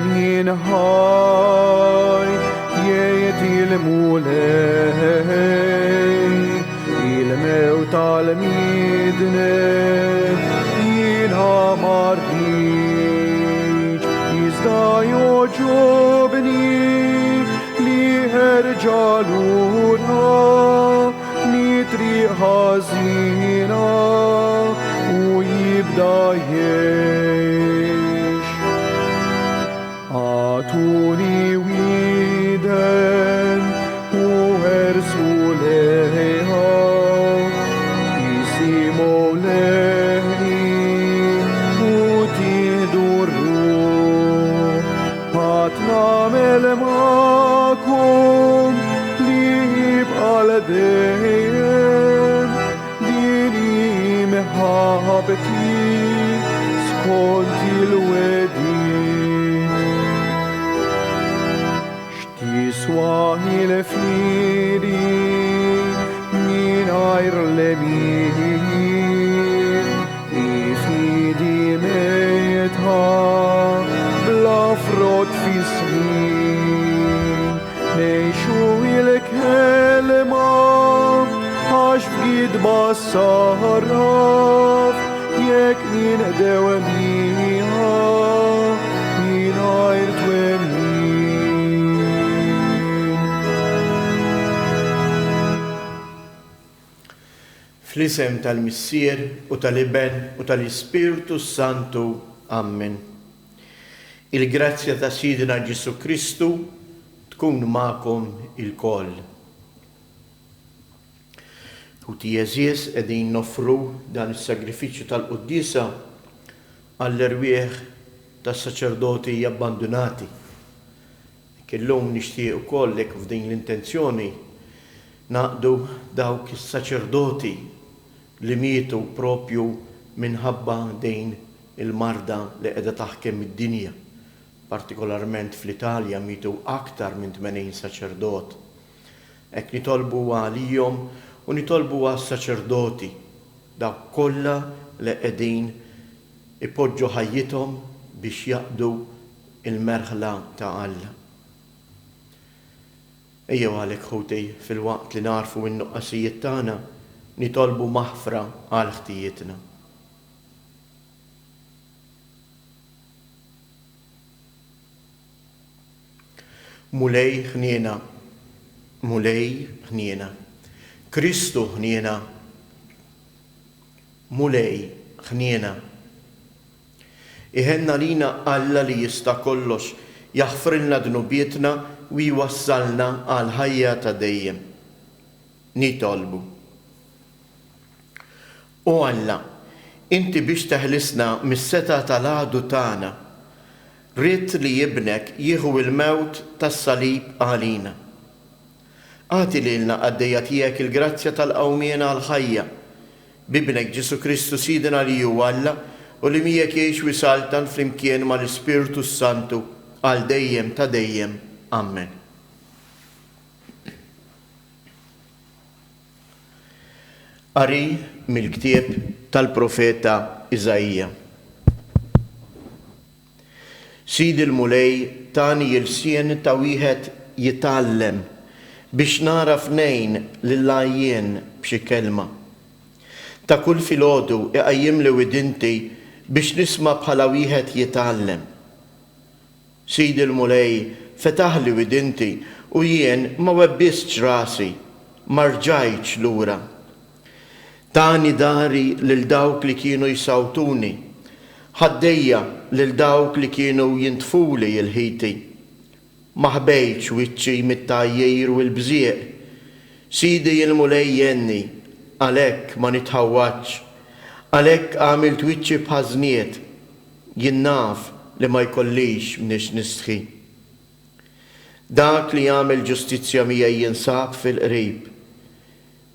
min ħaj jiet il-mulej il-mew tal-midne jina marriċ jizda joġobni li ħerġaluna nitri ħazina u jibda jiex għatuni widen u ħersu leħa jisimu leħni u tihdurru għatnamel makum li jibqal dejjem dini meħabti skont il-wedin x'tiswaħi l-firi mingħajr lemin ifidi mejtha bla frott fi snin nejxu il-kelma għax f'gidba sarraf jekk nindew miha mingħajr twemmin. Fl-isem tal-Missier u tal-Iben u tal-Ispiritu Santu. Amen. Il-grazzja ta' Sidina Ġesu Kristu tkun magħkom il-koll. Tuti jeżies qegħdin noffru dan is-sagrifiċċju tal-Quddisa għall-irwieħ tas-saċerdoti abbandonati. Kellhom nixtieq ukoll hekk f'din l-intenzjoni naqdu dawk is-saċerdoti li mietu propju minħabba din il-marda li qiegħda taħkem id-dinja. Partikolarment fl-Italja mietu aktar minn 80 saċerdot. Hekk nitolbu għalihom u nitolbu għas-saċerdoti dawk kollha li qegħdin ipoġġu ħajjithom biex jaqdu il-merħla ta' Alla. Ejjew għalhekk ħuti fil-waqt li narfu n-nuqqasijiet tagħna nitolbu maħfra għal ħtijietna. Mulej ħniena, Kristu ħniena, mulej ħniena. Iħenna lina Alla li jista' kollox jaħfrilna dnubietna u jwassalna għal ħajja ta' dejjem. Nitolbu. O Alla, inti biex teħlisna mis-seta tal-għadu tagħna, rid li jibnek jieħu il-mewt tas-salib għalina. Għati lilna għaddejja tiegħek il-grazzja tal-qawmien għal-ħajja, bibnek Ġesu Kristu Sidina li hu Alla u li miegħek jgħix wisaltan flimkien mal-Ispiritu Santu għal dejjem ta' dejjem. Amen. Qari mill-ktieb tal-profeta Iżajja. Sidi l-mulej tani jilsien ta' wieħed jitgħallem biex nara f'nejn lill-għajjien b'xi kelma. Ta' kull filgħodu iqajjim li widinti biex nisma' bħala wieħed jitgħallem. Sidi l-mulej fetaħ li widinti u jien ma webbistx rasi, ma rġajtx lura. Tani dari lil dawk li kienu jsawtuni, ħaddejja lil dawk li kienu jintfuli il-ħiti. Ma ħbejtx wiċċi mit-tajjir u l-bżieq. Sidi l-mulej jenni, għalhekk ma nitħawwaċ, għalhekk għamilt wiċċi b'ħażniet, jien naf li ma jkollix mniex nistħi. Dak li jagħmel ġustizzja miegħi jinsab fil-qrib.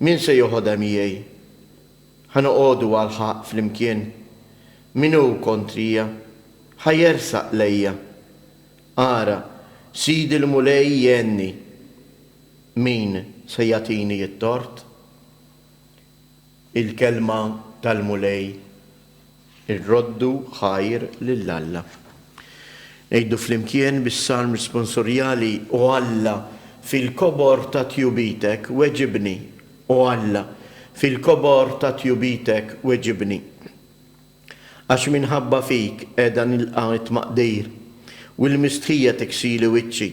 Min se joħodha miegħi? Ħanoqogħdu għal ħaq flimkien. Min hu kontrija? Ħajersaq lejja. Ara, Sidi l-mulej jenni. Min se jagħtini t-tort? Il-kelma tal-mulej. Ir-roddu ħajr lill-Alla. Ngħidu flimkien bis-salm responsorjali u Alla fil-kobor ta' tjubitek weġibni u Alla fil-kobor ta' tjubitek weġibni. Għax minħabba fik qiegħda nilqa' maqdir u l-mistħija tiksili wiċċi.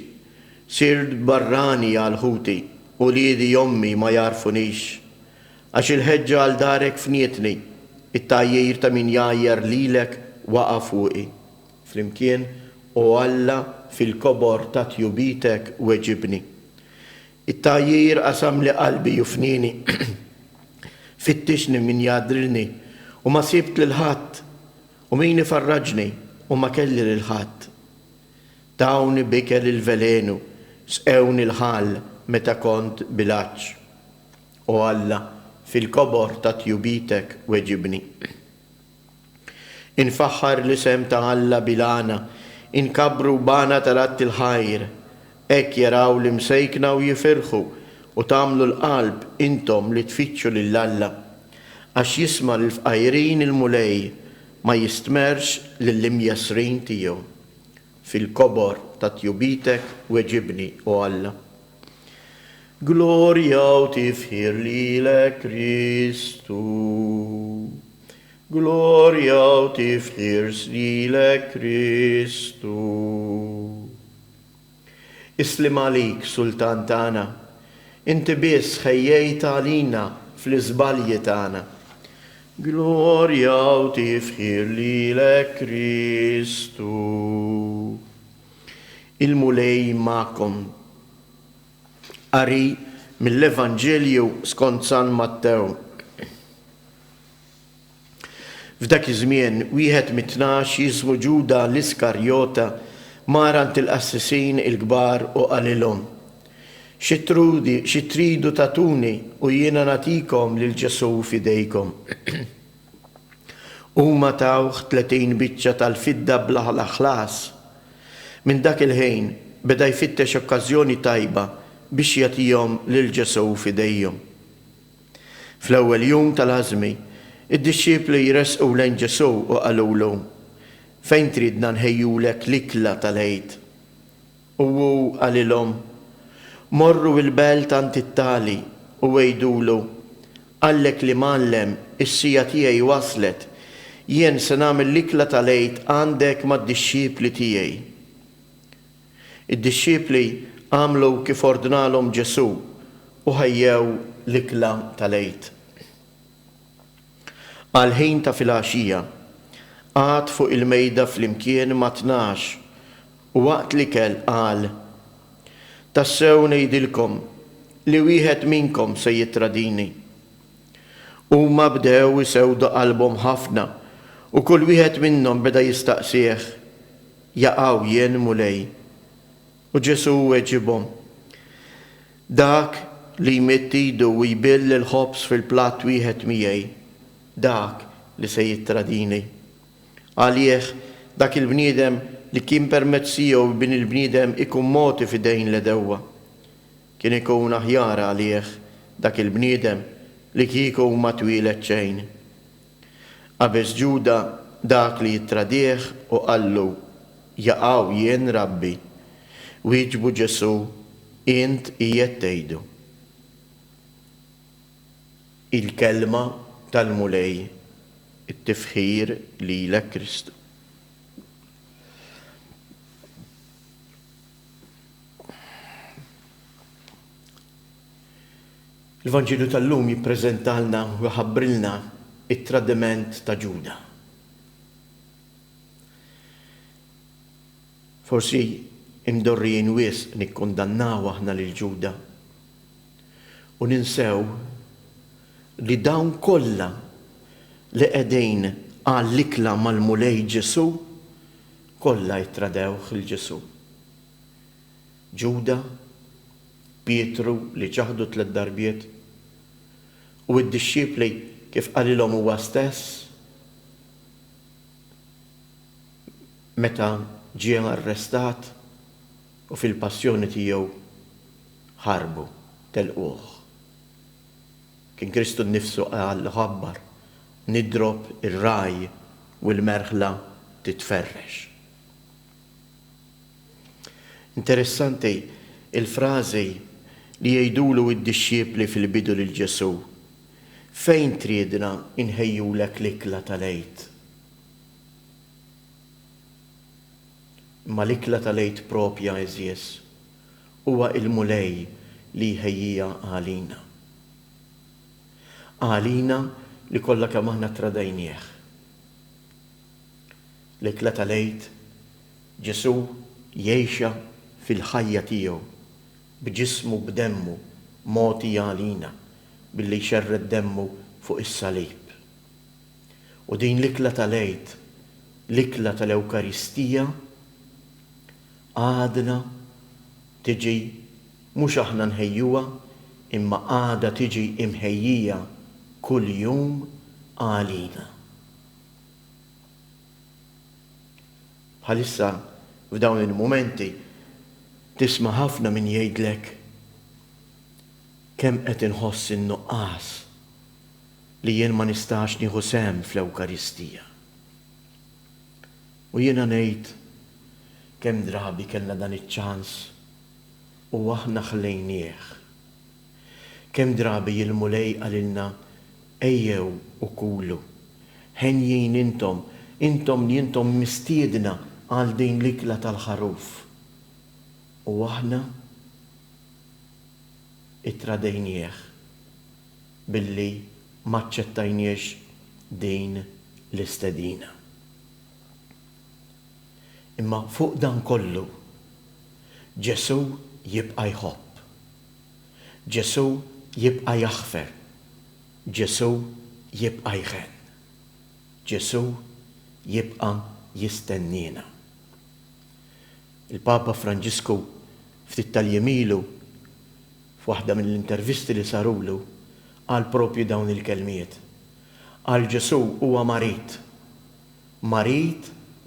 Sirt barrani għal ħuti u liedi jommi ma jarfunix. Għax il-ħeġġa għal darek fnietni, it-tajjir ta' min jajjar lilek waqa' fuqi. Flimkien u Alla fil-kobor ta' tjubitek weġibni. It-tajjir qasam li qalbi jufnini, fittixni min jadrilni u ma sibt l-ħadd u min ifarraġni u ma kelli l-ħadd. Dawni bikel il-velenu, sqewni l-ħall meta kont bilaċ. U Alla fil-kobor ta' tjubitek weġibni. Infaħħar l-isem ta' Alla bilana, inkabru bana tarat il-ħajr, ek jaraw li msejkna u jifirħu u tamlu l-qalb intom li tfittxu lill-Alla, għax jisma l-fqajrin il-mulej ma jistmerx lill-imjasrin tiegħu. Fil-kobor ta' tjubitek weġibni u Alla. Gloria u tifħir lilek Kristu. Gloria u tifħir lilek Kristu. Islim għalik, Sultan tagħna, inti biss ħejjejt għalina fl-iżbalji tagħna. Gloria u tifħir lilek Kristu. Il-mulej ma'kom. Qari mill-Evanġelju skont San Mattew. F'dak iż-żmien wieħed mit-12 jismu Ġuda l-Iskarjota marant il-qassisin il-kbar u qalilhom: xi tridu tatuni u jiena nagħtikom lil Ġesu f'idejkom. Huma tawh 30 biċċa tal-fidda bla ħlas. Minn dak il-ħin beda jfittex okkażjoni tajba biex jagħtihom lil Ġesu f'idejhom. Fl-ewwel jum tal-għażmi, id-disċipli jresqu lejn Ġesu u qalulu: fejn tridna nħejjulek l-ikla tal-għid? U hu qalilhom: morru l-belt tant it-tali u għejdulu: għallek li mallem is-sija tiegħi waslet, jien se nagħmel l-ikla tal-għid għandek mad-disċipli tiegħi. Id-disċipli għamlu kif ordnalhom Ġesu u ħejjew l-ikla tal-għid. Għal-ħin ta' filgħaxija għad fuq il-mejda flimkien ma' 12 u waqt l-ikel qal: tassew ngħidilkom li wieħed minkom se jittradini. Huma bdew isewdu qalbhom ħafna u kull wieħed minnhom beda jistaqsih: jaqgħu jien mulej? U Ġesu weġibhom: dak li jmitt idu u jbill il-ħobs fil-platt wieħed miegħi, dak li se jittradini. Għalih dak il-bniedem li kien permezz tiegħu bin il-bniedem ikun moti f'idejn l-edewwa. Kien ikun aħjar għalih dak il-bniedem li kieku ma twilet xejn. Qabeż Ġuda dak li jittradih u qallu: jaqgħu jien Rabbi. Wieġbu Ġesu: int qiegħed tgħidu. Il-kelma tal-mulej, it-tifħir lilek Kristu. Il-Vanġilju tal-lum jippreżentalna u jħabbrilna it-tradiment ta' Ġuda. Forsi imdorrijin wis nikkondannaw aħna lil Ġuda u ninsew li dawn kollha li qegħdin għall-ikla mal-mulej Ġesu kollha jitradewh il-Ġesu. Ġuda, Pietru li ġaħdu 3 darbiet u d-disċipli kif qalilhom huwa stess meta ġie arrestat u fil-passjoni tiegħu ħarbu telquh. Kien Kristu nnifsu qal ħabbar: nidrob ir-raj u l-merħla titferrex. Interessanti il-frażi li jgħidulu id-disċiepli fil-bidu lil Ġesu. Fejn triedna inħejjulek l-ikla tal-għid? Ma l-ikla tal-għid propja eżjes huwa il-mulej li jħejjija għalina. Għalina li kollha kemm aħna tradajnieh. L-ikla tal-għid Ġesu jgħixha fil-ħajja tiegħu b'ġismu b'demmu moti għalina billi xerred demmu fuq is-salib. U din l-ikla tal-għid, l-ikla tal-Ewkaristija għadna tiġi mhux aħna nħejjuha imma għada tiġi imħejjija kull jum għalina. Bħalissa f'dawn il-momenti tisma' ħafna min jgħidlek kemm qed inħoss in-nuqqas li jien ma nistax nieħu sehem fl-Ewkaristija. U jiena ngħid kemm drabi kellna dan iċ-ċans u aħna ħlejnieh. Kemm drabi il-mulej qalilna ejjew u kulu. Ħenjin intom li intom mistiedna għal din l-ikla tal-ħaruf. U aħna ittradejnieh billi maċċettajniex din l-istedina. Imma fuq dan kollu Ġesu jibqa' jħobb. Ġesu jibqa' jaħfer. Ġesu jibqa' jħen. Ġesu jibqa' jistennina. Il-Papa Franġisku ftit tal-jemilu f'waħda mill-intervisti li sarulu qal propju dawn il-kelmiet. Qal Ġesu huwa marit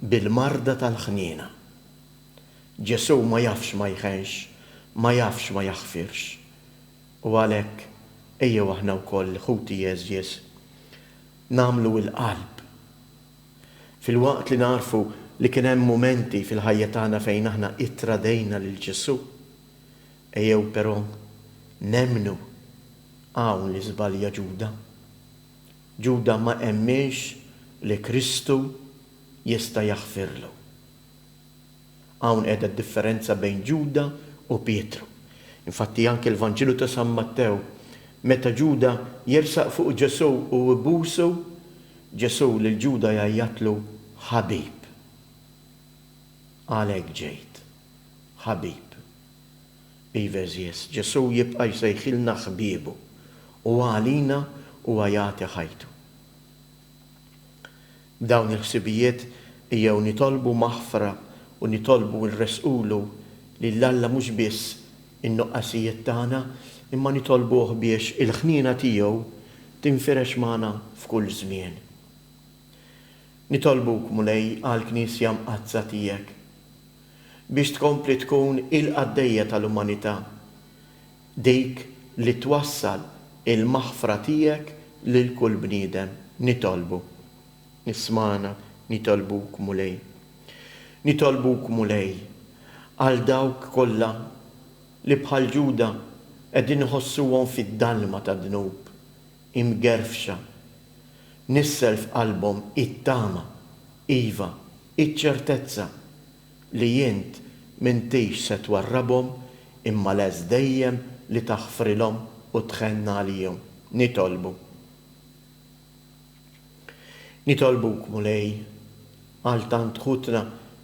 bil-marda tal-ħniena. Ġesu ma jafx ma jħenx, ma jafx ma jaħfirx. U għalhekk ejjew aħna wkoll ħuti jeżjes nagħmlu l-qalb. Fil-waqt li narfu li kien hemm mumenti fil-ħajja tagħna fejn aħna ittradejna lil Ġesu, ejjew però nemnu hawn li żbalja Ġuda. Ġuda ma emminx li Kristu jista' jaħfirlu. Hawn qiegħda d-differenza bejn Ġuda u Pietru. Infatti anke l-Vanġilu ta' San Mattew meta Ġuda jersaq fuq Ġesu u ibusu, Ġesu lil Ġuda jgħajjatlu ħabib. Għalhekk ġejt, ħabib. Iva eżjes, Ġesu jibqa' jsejħilna ħbiebu u għalina huwa jagħti ħajtu. B'dawn il-ħsibijiet ejjew nitolbu maħfra u nitolbu nresqulu lill-Alla mhux biss in-nuqqasijiet tagħna imma nitolbuh biex il-ħniena tiegħu tinfirex magħna f'kull żmien. Nitolbuk mulej għall-Knisja mqazza tiegħek biex tkompli tkun il-qaddejja tal-umanità, dik li twassal il-maħfra tiegħek lil kull bniedem. Nitolbu. Ismana nitolbuk mulej. Nitolbuk mulej għal dawk kollha li bħal Ġuda qegħdin iħossuhom fid-dalma ta' dnub, imgerfxa, nissel f'qalbhom it-tama, iva, iċ-ċertezza li jint m'intix se twarrabhom imma les dejjem li taħfrilhom u tħenna għalihom. Nitolbu. Nitolbuk mulej għal tant ħutna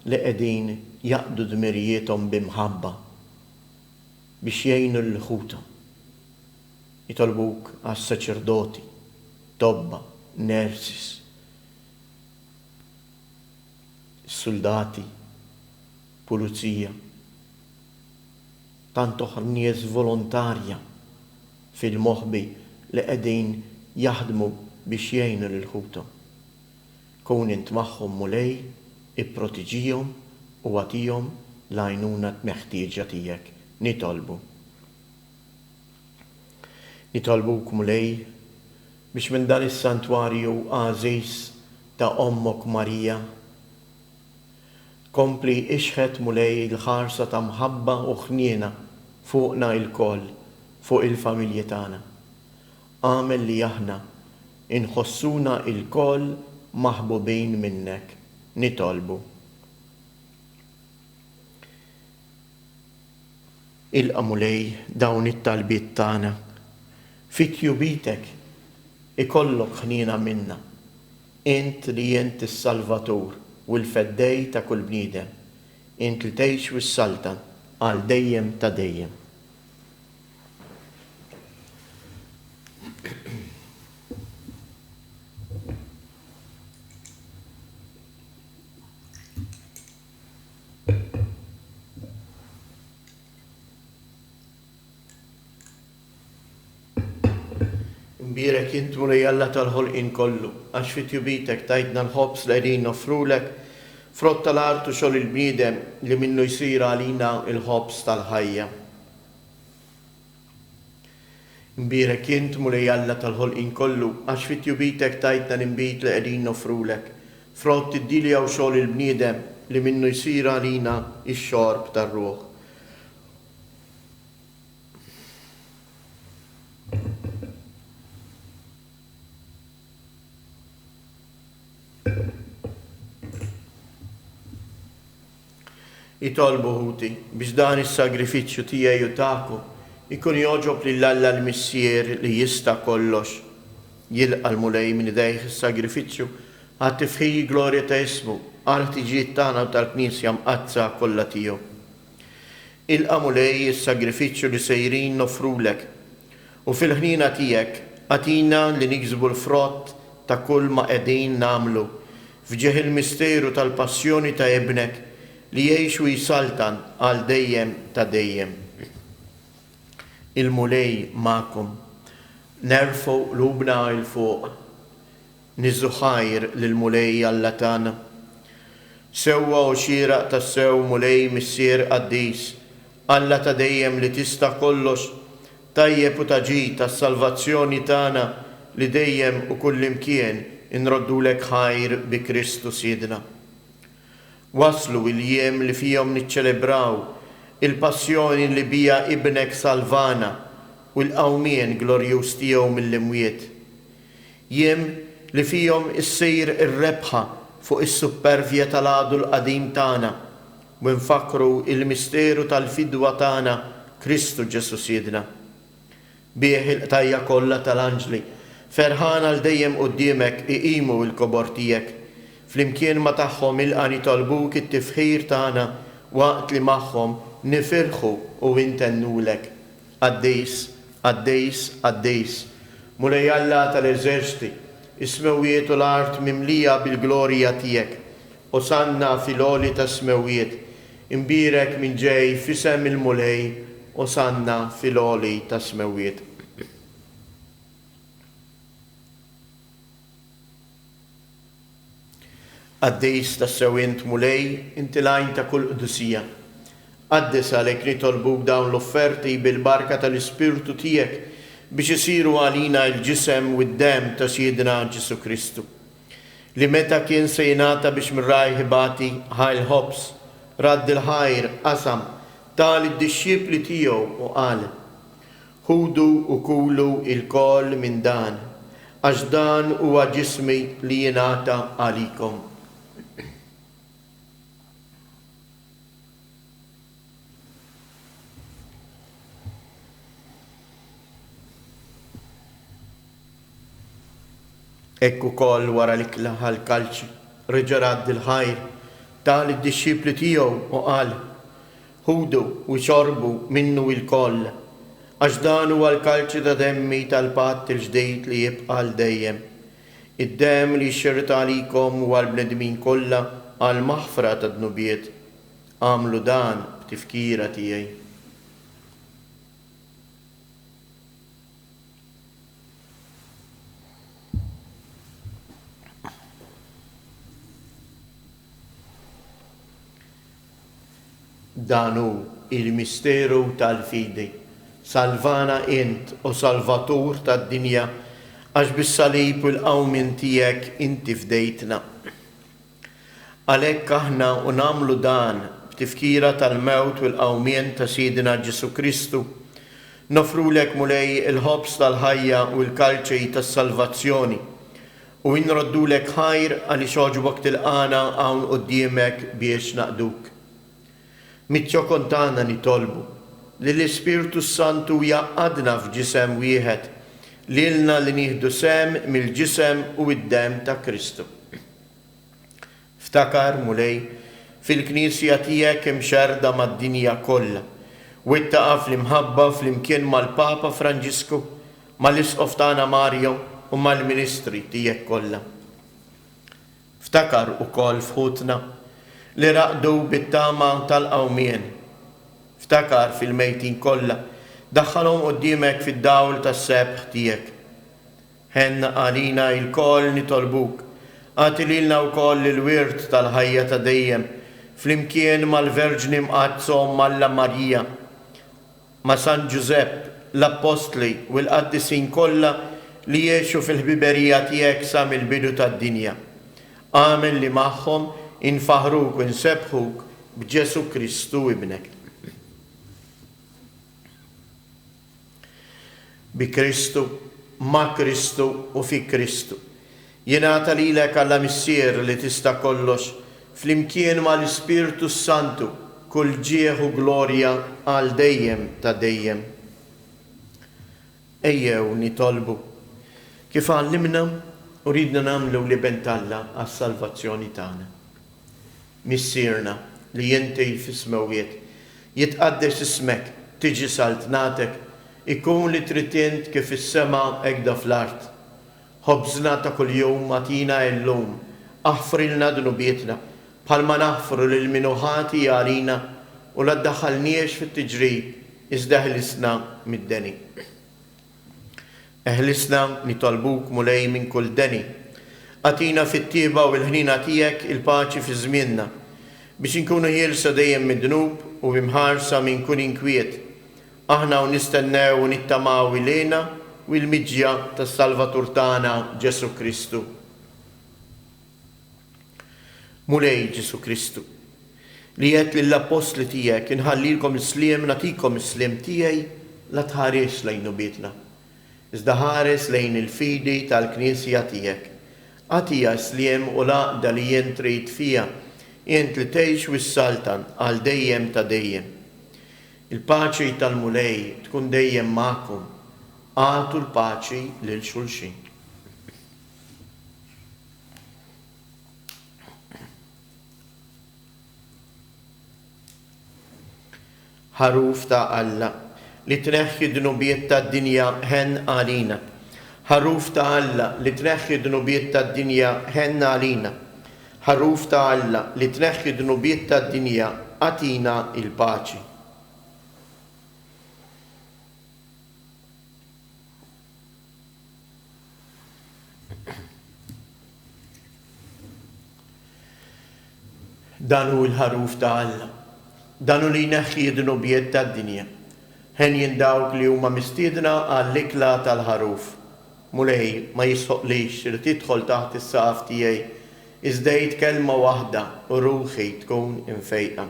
li qegħdin jaqdu dmirijietom bimħabba biex jgħinu l-ħuta. Nitolbuk għas-saċerdoti, tobba, nersis, soldati, pulizija, tant oħra nies volontarja fil-moħbi li qegħdin jaħdmu biex jgħinu lil-ħuta. Kun int magħhom mulej, ipprotiġihom u għatihom l-għajnuna meħtieġa tiegħek. Nitolbu. Nitolbuk mulej biex minn dan is-santwarju għażiż ta' Ommok Marija kompli ixħet mulej il-ħarsa ta' mħabba u ħniena fuqna il-koll, fuq il-familji tagħna. Għamel li aħna inħossuna il-koll maħbubin minnek, nitolbu. Il-qamulej dawn it-talbiet tagħna fit-tjubitek ikollok ħniena minna, int li jent is-Salvatur u l-feddej ta' kull bniedem, int li tgħix wis-saltan għal dejjem ta' dejjem. Imbirek jintu li jalla tal-ħolqin kollu, għax fit jubitek tajtna l-ħobs li għedin nofrulek, frott tal-artu xol il-bniedem li minnu jisir għalina il-ħobs tal-ħajja. Imbirek jintu li jalla tal-ħolqin kollu, għax fit jubitek tajtna l-imbit li għedin nofrulek, frott id-dili għaw xol il-bniedem li minnu jisir għalina il-xorb tal-ruħ. Itolbu ħuti biex dan is-sagrifiċċju tiegħi u tagħkom ikun joġob lill-Alla l-Missier li jista' kollox. Jilqa' l-mulej minn idejh is-sagrifiċċju għat-tifħij glorja ta' ismu għal ħtiġijiet tagħna u tal-Knisja mqazza kollha tiegħu. Ilqa' mulej is-sagrifiċċju li sejrin nofrulek u fil-ħnina tiegħek għatina li niksbu l-frott ta' kull ma qegħdin nagħmlu fġieħ il-misteru tal-passjoni ta' ibnek li jgħix u jisaltan għal dejjem ta' dejjem. Il-mulej ma'kom, nerfu lubna il-fuq, nizzu ħajr lil-mulej Alla tagħna. Sewwa u xieraq ta' sew mulej missier qaddis, Alla ta' dejjem li tista' kollox, tajjeb u taġi tas-salvazzjoni tagħna li dejjem u kullimkien inroddulek ħajr bi Kristu Sidna. Waslu il-jiem li fihom niċċelebraw il-passjoni li bija ibnek salvana u l-qawmien glorjuż tiegħu mill-imwiet. Jiem li fihom issir ir-rebħa fuq is-supervja tal-għadu l-qadim tagħna u nfakru il-misteru tal-fidwa tagħna Kristu Ġesu Sidna. Bih il-qtajja kollha tal-anġli ferħana l dejjem quddiemek iqimu l-kobor tiegħek. Flimkien ma tagħhom ilqa' nitolbuk it-tifħir tagħna waqt li magħhom nifirħu u intennulek. Għaddejs, għaddejs, għaddejs, mulej Alla tal-eżerċiti, is-smewiet u l-art mimlija bil-glorja tiegħek, osanna fil-għoli ta' smewiet, imbirek minn ġej fisem il-mulej, osanna fil-għoli ta' smewiet. Għaddejs ta' sewint mulej, inti lajn ta' kull qdusija. Għaddis għalek nitolbuk dawn l-offerti bil-barka tal-Ispirtu tiegħek biex isiru għalina il-ġisem u d-dem ta' Sidna Ġesu Kristu. Li meta kien se jingħata biex mirraj ħibati ħajl ħobs, radd il-ħajr qasam tal id-dixxipli tiegħu u qal: ħudu u kulu il-koll minn dan, għax dan huwa ġismi li jingħata għalikom. Ekku koll wara l-ikla għal-kalċi, reġa' radd il-ħajr tal id-dixxipli tiegħu u qal: ħudu u xorbu minnu il-koll, għax dan huwa l-kalċi ta' demmi tal-patt il-ġdejt li jibqa' l dejjem. Id-dem li xxerta għalikom u għal-bnedmin kollha għal-maħfra ta' dnubiet. Għamlu dan b'tifkira tiegħi. Danu il-misteru tal-fidi, salvana int u salvatur tad-dinja, għax bis-salib u l-qawmin tiegħek inti fdejtna. Għalhekk aħna u nagħmlu dan b'tifkira tal-mewt u l-qawmien ta' Sidina Ġesu Kristu, nofrulek mulej il-ħobs tal-ħajja u l-kalċej tas-salvazzjoni u nroddulek ħajr għaliex oġbok tilqana hawn quddiemek biex naqduk. Mit-ċokon tagħna nitolbu li l-Ispirtu Santu jaqadna f'ġisem wieħed lilna li nieħdu sem mill-ġisem u id-dem ta' Kristu. Ftakar mulej fil-Knisja tiegħek imxerda mad-dinja kollha u ittaqa' fl-imħabba fl-imkien mal-Papa Franġisku, mal-Isqof tagħna Mario u mal-Ministri tiegħek kollha. Ftakar ukoll fħutna li raqdu bit-tama tal-qawmien. Ftakar fil-mejtin kollha, daħħalhom quddiemek fid-dawl tas-sebħ tiegħek. Ħenna għalina il-koll nitolbuk, għati lilna wkoll il-wirt tal-ħajja ta' dejjem, flimkien mal-Verġni mqazzhom Malla Marija, ma' San Giuseppe, l-Apostli u l-qaddisin kollha li jiexu fil-ħbiberija tiegħek sa mill-bidu tad-dinja. Għamel li magħhom infaħruk u nsebħuk b'Ġesu Kristu ibnek. Bi Kristu, ma' Kristu u fi Kristu. Jingħata lilek Alla Missier li tista' kollox, flimkien mal-Ispirtu Santu, kull ġieħ u glorja għal dejjem ta' dejjem. Ejjew nitolbu kif għallimna u ridna nagħmlu li bentalla għas-salvazzjoni tagħna. Missierna li inti fis-smawiet, jitqaddes ismek, tiġi saltnatek, ikun li tritint kif is-sema hekk fl-art. Ħobżna ta' kuljum atina llum, aħfrilna dunubietna, bħalma naħfru lil minuħati għalina u la ddaħħalniex fit-tiġrib, iżda ħlisna mid-deni. Eħlisna nitolbuk mulej minn kull deni. Atina fit-tieba u l-ħnina tiegħek il-paċi fi żmienna biex inkunu ħielsa dejjem mid-dnub u bimħarsa minn kull inkwiet. Aħna u nistennew u nittamaw ilejna u l-miġja tas-Salvatur tagħna Ġesu Kristu. Mulej Ġesu Kristu, li qed lill-apostli tiegħek inħallilkom is-sliem nagħtikom is-sliem tiegħi la tħares lejn nubietna. Iżda ħares lejn il-fidi tal-Knisja tiegħek. Għatija sliem u laqda li jien trid fija, jien li tgħix wis-saltan għal dejjem ta' dejjem. Il-paċi tal-mulej tkun dejjem magħkom. Għatu l-paċi lil xulxin. Ħaruf ta' Alla li tneħħi dnubiet tad-dinja ħen għalina. Ħaruf ta' Alla li tneħħi dnubiet tad-dinja ħen għalina. Ħaruf ta' Alla li tneħħi dnubiet tad-dinja għatina il-paċi. Dan hu l-ħaruf ta' Alla. Dan hu li jneħħi d-nubiet tad-dinja. Ħen jindawk li huma mistiedna għall-ikla tal-ħaruf. Mulej ma jisħoqlix li tidħol taħt is-saqaf tiegħi iżda kelma waħda u ruħi tkun infejqa.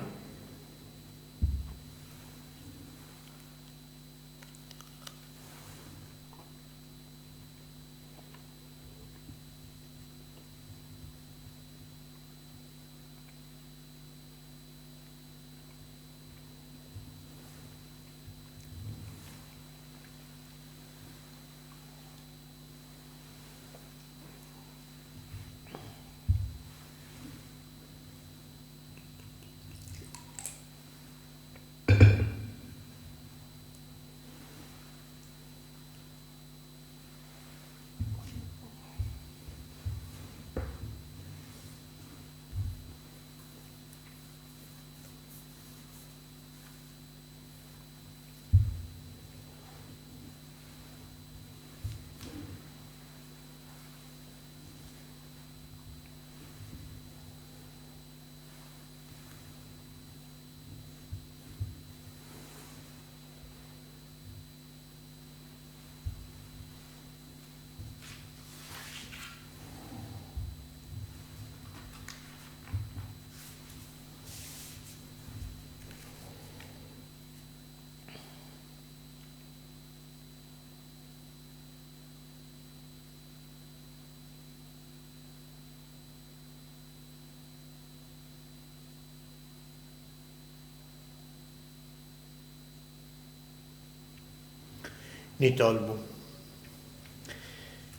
Nitolbu.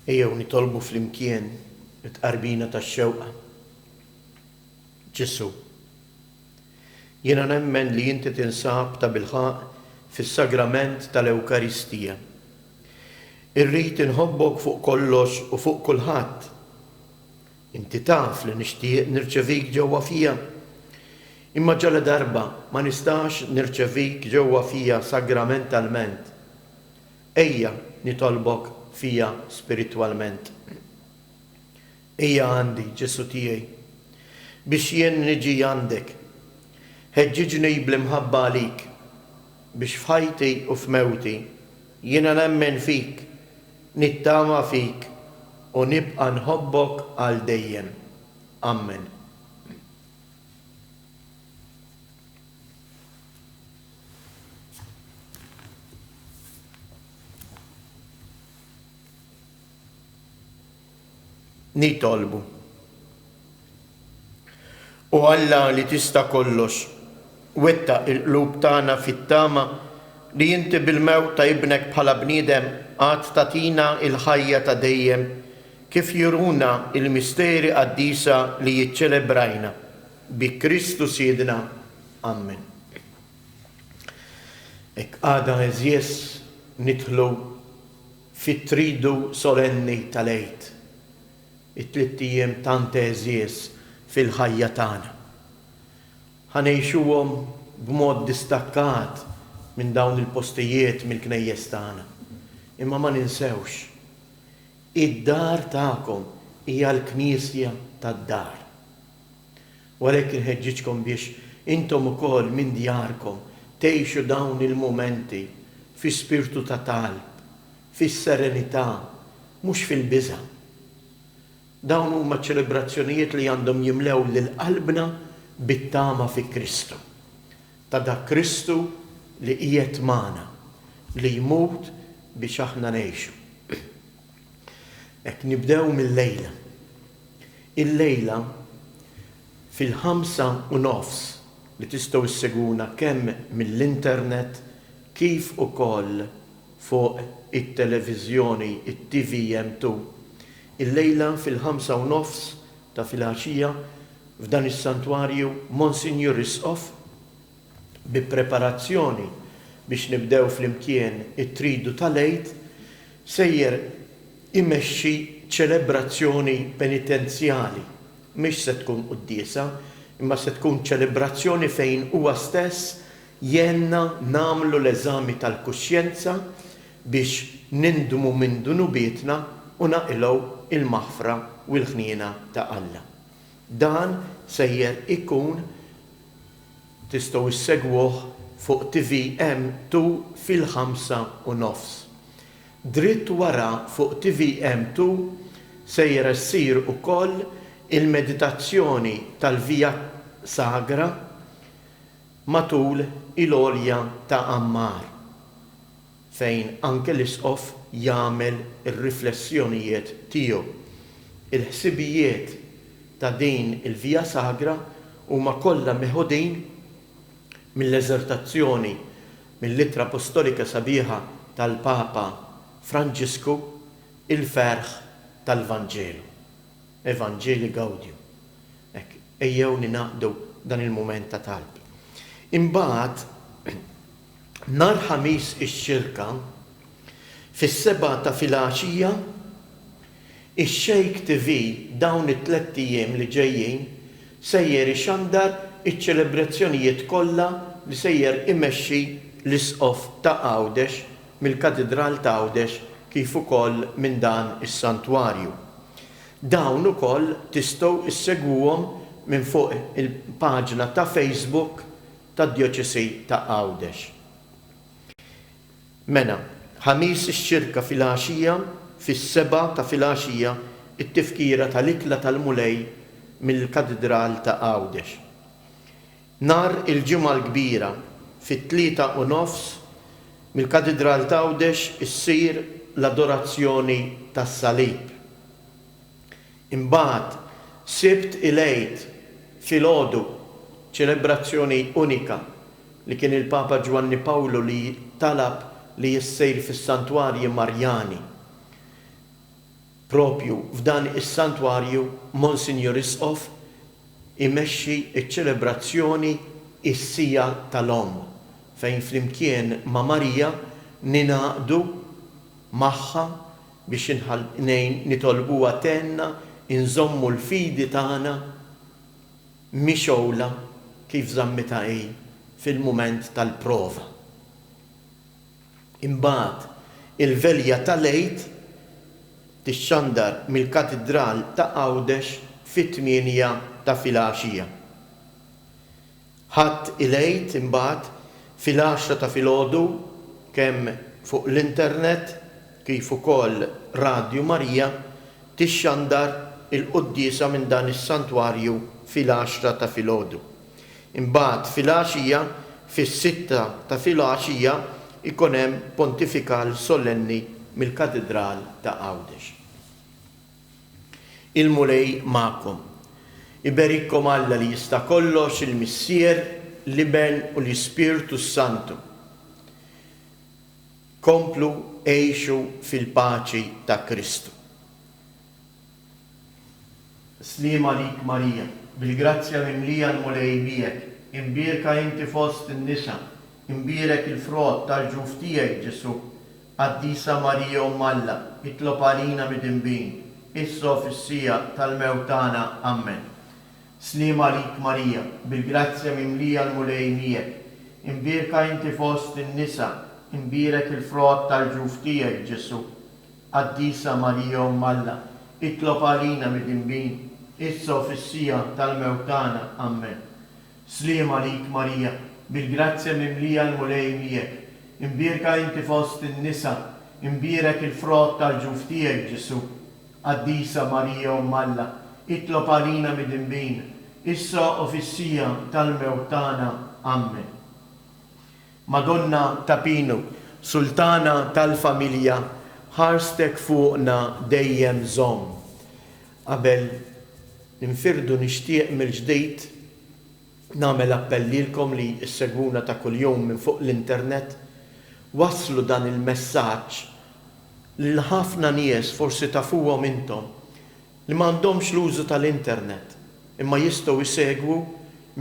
Ejjew nitolbu flimkien it-qarbina tax-xewqa. Ġesu. Jiena nemmen li inti tinsab ta' bilħaq fis-sagrament tal-Ewkaristija. Irrid inħobbok fuq kollox u fuq kulħadd. Inti taf li nixtieq nirċevik ġewwa fija. Imma ġala darba ma nistax nirċevik ġewwa fija sagramentalment. Ejja nitolbok fija spiritwalment. Ejja għandi Ġesu tiegħi biex jien niġi għandek. Ħeġġiġni bl-imħabba għalik biex f'ħajti u f'mewti jiena nemmen fik, nittama fik u nibqa' nħobbok għal dejjem. Amen. Nitolbu. U Alla li tista' kollox, wettaq il-qlub tagħna fit-tama li inti bil-mewt ta' ibnek bħala bniedem għad tatina il-ħajja ta' dejjem kif juruna il-misteri qaddisa li jiċċelebrajna bi Kristu Siedna. Amen. Ek għada eżjes nidħlu fit-tridu solenni tal-Eid. It-tliet ijiem tant eżjes fil-ħajja tagħna. Ħanejxuhom b'mod distakkat minn dawn il-postijiet mill-knejjes tagħna. Imma ma ninsewx, id-dar tagħkom hija l-Knisja tad-dar. Walek inħeġġiġkom biex intom ukoll minn djarkom tgħixu dawn il-momenti fi spirtu ta' talb, fis-serenità, mhux fil-biża'. Dawn huma ċelebrazzjonijiet li għandhom jimlew lil qalbna bit-tama fi Kristu. Ta' dak Kristu li qiegħed magħna, li jmut biex aħna ngħixu. Hekk nibdew mill-lejla. Il-lejla fil-5:30 li tistgħu isseguna kemm mill-internet kif ukoll fuq it-televiżjoni, it-TVM2. Il-lejla fil-5:30 ta' filgħaxija f'dan is-santwarju Monsignor Risqof bi preparazzjoni biex nibdew flimkien it-tridu tal-Eid sejjer imexxi ċelebrazzjoni penitenzjali. Mhix se tkun quddiesa, imma se tkun ċelebrazzjoni fejn huwa stess jenna nagħmlu l-eżami tal-kuxjenza biex nindmu minn dunubietna u naqilgħu il-maħfra u l-ħniena ta' Alla. Dan sejjer ikun tistgħu issegwuh fuq TVM2 fil-5:30. Dritt wara fuq TVM2 sejjer issir ukoll il-meditazzjoni tal-Via Sagra matul il-għolja ta' Ammar, fejn anke l-Isqof jagħmel ir-riflessjonijiet tiegħu. Il-ħsibijiet ta' din il-Via Sagra huma kollha meħudin mill-eżertazzjoni mill-Littra Apostolika sabiħa tal-Papa Franġisku il-ferħ tal-Vanġelu. Evanġeli Gaudium. Ejjew ninaqdu dan il-mument ta' talb. Imbagħad nhar ħamis ix-xirka fis-7 ta' filgħaxija ix-Xejk TV dawn it-3 ijiem li ġejjin sejjer ixandar iċ-ċelebrazzjonijiet kollha li sejjer imexxi l-Isqof ta' Għawdex mill-Katedral ta' Għawdex kif ukoll minn dan is-santwarju. Dawn ukoll tistgħu issegwuhom minn fuq il-paġna ta' Facebook tad-Djoċesi ta' Għawdex. Mena, ħamis ix-xirka fil-għaxija, fis-7 ta' filgħaxija, it-tifkira tal-ikla tal-mulej mill-Katedral ta' Għawdex. Nar il-ġimgħa l-kbira fit-3:30 mill-Katedral ta' Għawdex issir l-adorazzjoni tas-salib. Imbagħad sibt il-Eid filgħodu ċelebrazzjoni unika li kien il-Papa Giovanni Paolo li talab li jissejr fis-santwarji Marjani. Propju f'dan is-santwarju Monsignor Isqof imexxi iċ-ċelebrazzjoni is-sija tal-Om fejn flimkien ma' Marija ninaqdu magħha biex nitolbuha tenna inżommu l-fidi tagħna mixowla kif żammita hi fil-mument tal-prova. Imbagħad il-velja tal-Għid tixxandar mill-katedral ta' Għawdex fit-8 ta' filgħaxija. Ħadd il-Għid imbagħad fil-10 ta' filgħodu kemm fuq l-internet kif ukoll Radju Marija tixxandar il-quddiesa minn dan is-santwarju fil-10 ta' filgħodu. Imbagħad fil-għaxija fis-6 ta' filgħaxija ikun hemm pontifikal solenni mill-katedral ta' Għawdex. Il-mulej magħkom. Iberikkom Alla li jista' kollox il-Missier, l-Iben u l-Ispirtu Santu. Komplu għejxu fil-paċi ta' Kristu. Slima lik Marija, bil-grazzja mimlija l-mulej bijek, imbirka inti fost in-nisa, imbirek il-frott tal-ġuf tiegħek Ġesu, Qaddisa Marija Alla, itlob għalina mid-inbin, issa fis-sija tal-mewtana. Amen. Slima lik Marija, bil-grazzja mimlija l-mulej bijek, imbirka inti fost in-nisa, imbirek il-frott tal-ġuf tiegħek Ġesu, Qaddisa Marija Alla, itlob għalina mid-inbin, issa fis-sija tal-mewtana. Amen. Slima lik Marija, bil-grazzja mimlija l-mulej bijek, imbirka inti fost in-nisa, imbirek il-frott tal-ġuf tiegħek Ġesu, Qaddisa Marija Alla, itlob għalina mid-inbin, issa fis-sija tal-mewtana. Amen. Madonna ta' Pinu, Sultana tal-familja, ħarstek fuqna dejjem żomm. Qabel ninfirdu nixtieq mill-ġdid nagħmel appell lilkom li ssegwuna ta' kuljum minn fuq l-internet, waslu dan il-messaġġ lil ħafna nies forsi tafuhom intom li m'għandhomx l-użu tal-internet imma jistgħu jsegwu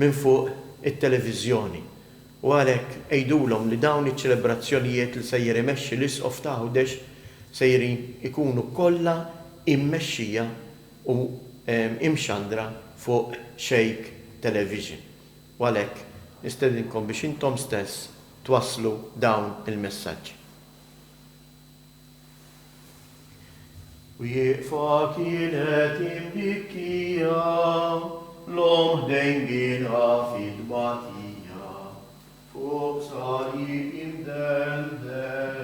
minn fuq it-televiżjoni. U għalhekk għejdulhom li dawn iċ-ċelebrazzjonijiet li sejjer imexxi l-Isqof ta' Għawdex sejrin ikunu kollha immexxija u imxandra fuq Sheikh Television. U għalhekk nistedinkom biex intom stess twasslu dawn il-messaġġi. Wieqfa kienet imbikkija l-om ħdejngilha fid-tbatija fuq salib imdendel